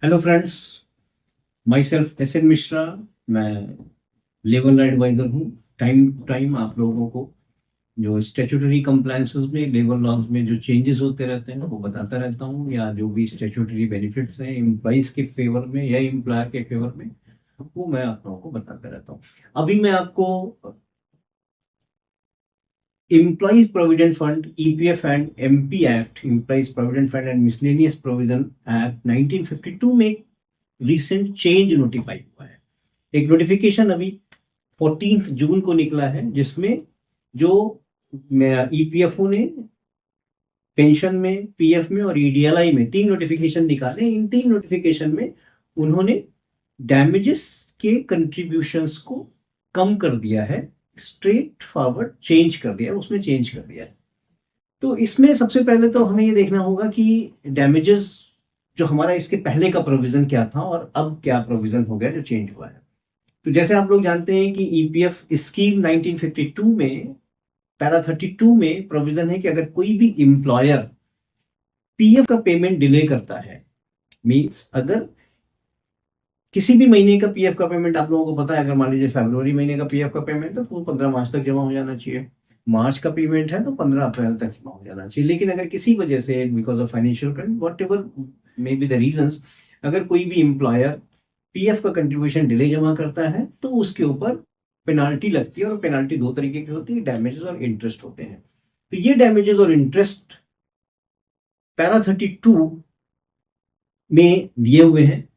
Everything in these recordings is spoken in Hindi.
Hello friends, myself S N Mishra. मैं लेवल एडवाइजर हूँ। टाइम टू टाइम आप लोगों को जो स्टेचुटरी कंप्लायंसेस में, लेबर लॉज में जो चेंजेस होते रहते हैं वो बताता रहता हूँ, या जो भी स्टेचुटरी बेनिफिट्स हैं एम्प्लॉइज के फेवर में या एम्प्लॉयर के फेवर में, वो मैं आप लोगों को बताता रहता हूँ। अभी मैं आपको employees provident fund EPF and MP act, employees provident fund and miscellaneous provision act 1952 में रिसेंट चेंज नोटिफाई हुआ है। एक नोटिफिकेशन अभी 14 जून को निकला है, जिसमें जो ईपीएफओ ने पेंशन में, पीएफ में और ईडीएलआई में 3 नोटिफिकेशन निकाले। इन 3 नोटिफिकेशन में उन्होंने डैमेजेस के कंट्रीब्यूशंस को कम कर दिया है, स्ट्रेट फॉरवर्ड चेंज कर दिया है, उसमें चेंज कर दिया है। तो इसमें सबसे पहले तो हमें ये देखना होगा कि डैमेजेस जो हमारा इसके पहले का प्रोविजन क्या था और अब क्या प्रोविजन हो गया जो चेंज हुआ है। तो जैसे आप लोग जानते हैं कि ईपीएफ स्कीम 1952 में पैरा 32 में प्रोविजन है कि अगर कोई भी एम्प्लॉयर पीएफ का पेमेंट डिले करता है, मींस अगर किसी भी महीने का पीएफ का पेमेंट, आप लोगों को पता है, अगर मान लीजिए फरवरी महीने का पीएफ का पेमेंट है तो 15 मार्च तक जमा हो जाना चाहिए। मार्च का पेमेंट है तो 15 अप्रैल तक जमा हो जाना चाहिए। लेकिन अगर किसी वजह से, because of financial crime, what ever may be the reasons, अगर कोई भी एम्प्लॉयर पीएफ का कंट्रीब्यूशन डिले जमा करता है तो उसके ऊपर पेनाल्टी लगती है। और पेनाल्टी 2 तरीके की होती है, डैमेजेस और इंटरेस्ट होते हैं। तो ये डैमेजेस और इंटरेस्ट पैरा 32 में दिए हुए हैं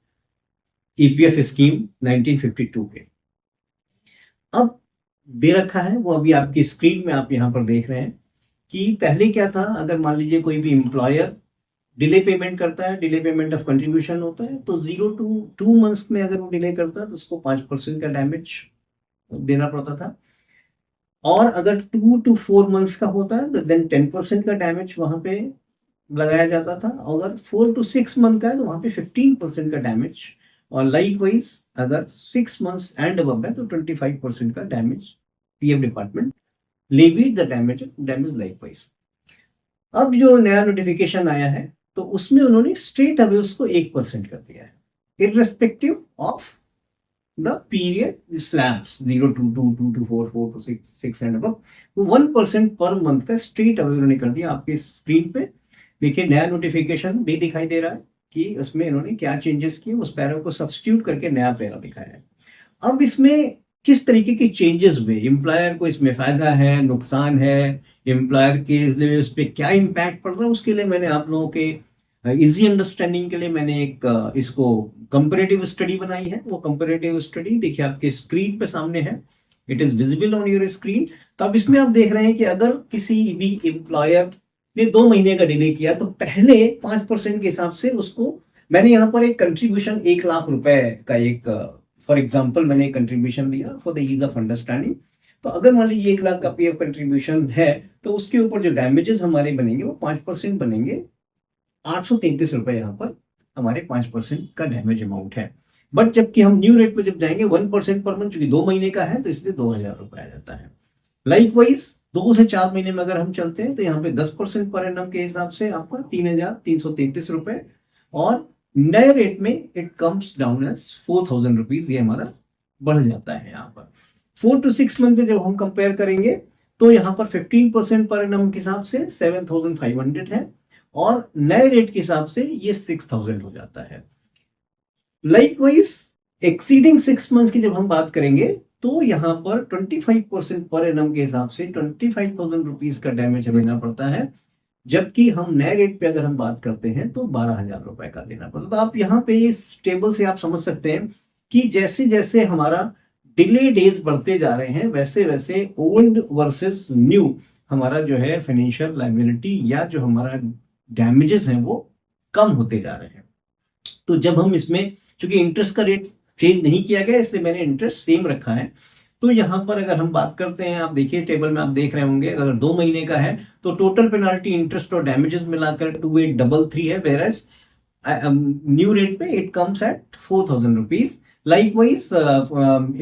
ईपीएफ स्कीम 1952 के। अब दे रखा है वो अभी आपकी स्क्रीन में आप यहां पर देख रहे हैं कि पहले क्या था। अगर मान लीजिए कोई भी एम्प्लॉयर डिले पेमेंट करता है, डिले पेमेंट ऑफ कंट्रीब्यूशन होता है, तो 0 to 2 मंथ्स में अगर वो डिले करता है तो उसको 5% का डैमेज देना पड़ता था। और अगर 2 to 4 मंथ्स का होता है तो देन 10% का डैमेज वहां पे लगाया जाता था। अगर 4 to 6 मंथ का है तो वहां पे 15% का डैमेज, और लाइक वाइज अगर 6 मंथ्स एंड अबव है तो 25% का damage PF department levied the damage likewise. अब जो नया नोटिफिकेशन आया है तो उसमें उन्होंने स्ट्रेट अवे उसको 1% कर दिया है, irrespective of the period slabs 0 to 2, 2 to 4, 4 to 6 and above. 1% per month का स्ट्रेट अवे उन्होंने कर दिया। आपके स्क्रीन पे देखिए नया नोटिफिकेशन भी दिखाई दे रहा है कि उसमें इन्होंने क्या चेंजेस किए, उस पैरा को सब्स्टिट्यूट करके नया पैरा दिखाया है। अब इसमें किस तरीके के चेंजेस हुए, एम्प्लॉयर को इसमें फायदा है, नुकसान है, एम्प्लॉयर के लिए उस पर क्या इम्पैक्ट पड़ रहा है, उसके लिए मैंने आप लोगों के इजी अंडरस्टैंडिंग के लिए मैंने एक इसको कंपैरेटिव स्टडी बनाई है। वो कंपैरेटिव स्टडी देखिए आपके स्क्रीन पे सामने है, it is visible on your screen. तो अब इसमें आप देख रहे हैं कि अगर किसी भी एम्प्लॉयर ने 2 महीने का डिले किया तो पहले 5% के हिसाब से उसको, मैंने यहाँ पर एक कंट्रीब्यूशन 1 लाख रुपए का एक फॉर एग्जाम्पल मैंने एक कंट्रीब्यूशन लिया for the ease of understanding. तो अगर मान लीजिए 1 लाख का पीएफ कंट्रीब्यूशन है तो उसके ऊपर जो डैमेजेस हमारे बनेंगे वो 5% बनेंगे। 833 रुपए यहाँ पर हमारे 5% का डैमेज अमाउंट है। बट जबकि हम न्यू रेट पे जब जाएंगे 1% पर मंथ, चूंकि 2 महीने का है तो इसलिए 2000 रुपए आ जाता है। लाइक वाइज 2 से 4 महीने में अगर हम चलते हैं तो यहाँ पे 10% पर एनम के हिसाब से आपका 3333 रुपए, और नए रेट में it comes down as 4000 rupees, ये हमारा बढ़ जाता है। यहाँ पर 4 to 6 मंथ में जब हम कंपेयर करेंगे तो यहाँ पर 15% पर एनम के हिसाब से 7500 है, और नए रेट के हिसाब से ये 6000 हो जाता है। लाइकवाइज एक्सीडिंग 6 मंथ्स की जब हम बात करेंगे तो यहाँ पर 25% पर एनम के हिसाब से 25,000 रुपीज का डैमेज हमें देना पड़ता है। जबकि हम नए रेट पे अगर हम बात करते हैं तो 12,000 रुपए का देना पड़ता है। तो आप यहाँ पे इस टेबल से आप समझ सकते हैं कि जैसे जैसे हमारा डिले डेज बढ़ते जा रहे हैं वैसे वैसे ओल्ड वर्सेस न्यू हमारा जो है फाइनेंशियल लायबिलिटी या जो हमारा डैमेजेस हैं वो कम होते जा रहे हैं। तो जब हम इसमें, चूंकि इंटरेस्ट का रेट चेंज नहीं किया गया इसलिए मैंने इंटरेस्ट सेम रखा है। तो यहाँ पर अगर हम बात करते हैं, आप देखिए टेबल में आप देख रहे होंगे, अगर 2 महीने का है तो टोटल पेनाल्टी, इंटरेस्ट और डैमेजेस मिलाकर 2833 है, वेरएस न्यू रेट पे it comes at 4000 rupees. Likewise,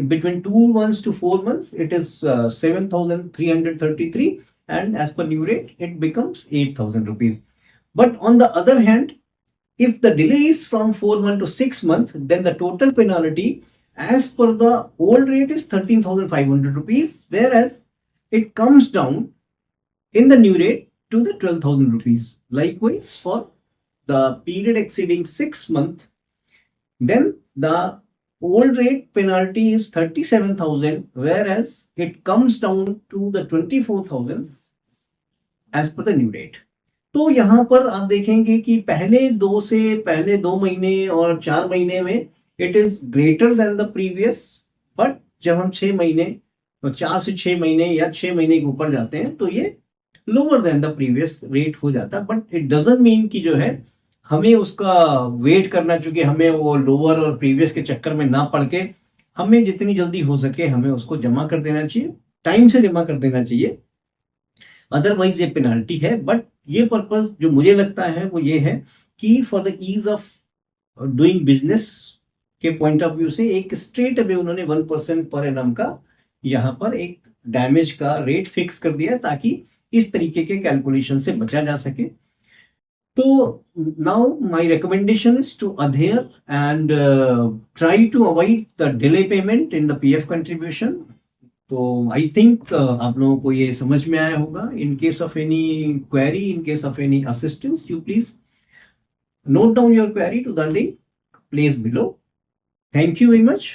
between 2 months to 4 months, it is 7,333, and as per new rate, it becomes 8,000 rupees. But on the other hand, If the delay is from 4 months to 6 months, then the total penalty as per the old rate is 13,500 rupees, whereas it comes down in the new rate to the 12,000 rupees. Likewise, for the period exceeding 6 months, then the old rate penalty is 37,000, whereas it comes down to the 24,000 as per the new rate. तो यहाँ पर आप देखेंगे कि पहले दो महीने और 4 महीने में it is greater than the previous, but जब हम 6 महीने तो 4 से 6 महीने या 6 महीने के ऊपर जाते हैं तो ये lower than the previous rate हो जाता है. बट इट डजंट मीन कि जो है हमें उसका वेट करना, चूंकि हमें वो लोअर और प्रीवियस के चक्कर में ना पड़ के हमें जितनी जल्दी हो सके हमें उसको जमा कर देना चाहिए, टाइम से जमा कर देना चाहिए, अदरवाइज ये पेनाल्टी है. बट ये पर्पस जो मुझे लगता है वो ये है कि for the ease of doing business के पॉइंट ऑफ व्यू से एक स्ट्रेट अवे उन्होंने 1% पर एनम का यहाँ पर एक डैमेज का रेट फिक्स कर दिया ताकि इस तरीके के कैलकुलेशन से बचा जा सके. तो now my recommendation is to adhere and try to avoid the delay payment in the PF contribution. तो आई थिंक आप लोगों को ये समझ में आया होगा. In case of any query, in case of any assistance, you please note down your query to the link placed below. Thank you very much.